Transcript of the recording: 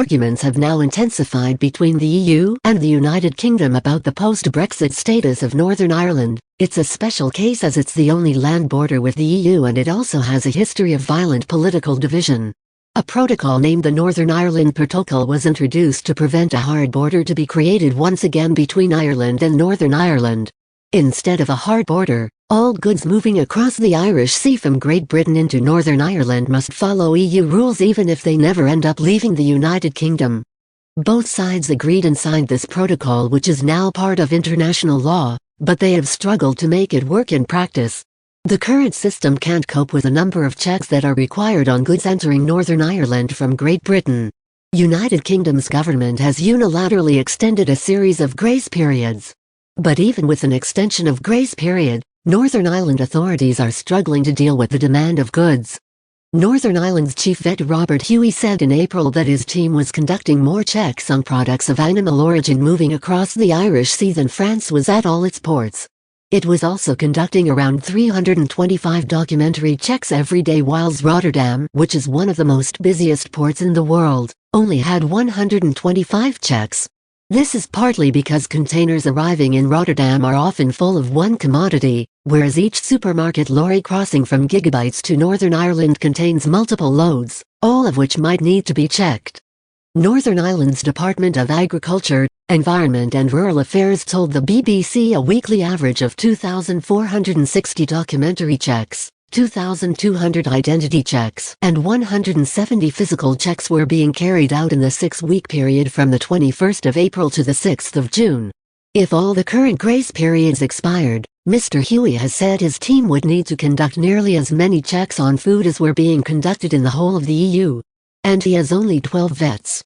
Arguments have now intensified between the EU and the United Kingdom about the post-Brexit status of Northern Ireland. It's a special case as it's the only land border with the EU and it also has a history of violent political division. A protocol named the Northern Ireland Protocol was introduced to prevent a hard border to be created once again between Ireland and Northern Ireland. Instead of a hard border, all goods moving across the Irish Sea from Great Britain into Northern Ireland must follow EU rules even if they never end up leaving the United Kingdom. Both sides agreed and signed this protocol, which is now part of international law, but they have struggled to make it work in practice. The current system can't cope with the number of checks that are required on goods entering Northern Ireland from Great Britain. United Kingdom's government has unilaterally extended a series of grace periods. But even with an extension of grace period, Northern Ireland authorities are struggling to deal with the demand of goods. Northern Ireland's chief vet Robert Huey said in April that his team was conducting more checks on products of animal origin moving across the Irish Sea than France was at all its ports. It was also conducting around 325 documentary checks every day, whilst Rotterdam, which is one of the most busiest ports in the world, only had 125 checks. This is partly because containers arriving in Rotterdam are often full of one commodity, whereas each supermarket lorry crossing from Gigabytes to Northern Ireland contains multiple loads, all of which might need to be checked. Northern Ireland's Department of Agriculture, Environment and Rural Affairs told the BBC a weekly average of 2,460 documentary checks, 2,200 identity checks, and 170 physical checks were being carried out in the 6-week period from the 21st of April to the 6th of June. If all the current grace periods expired, Mr. Huey has said his team would need to conduct nearly as many checks on food as were being conducted in the whole of the EU. And he has only 12 vets.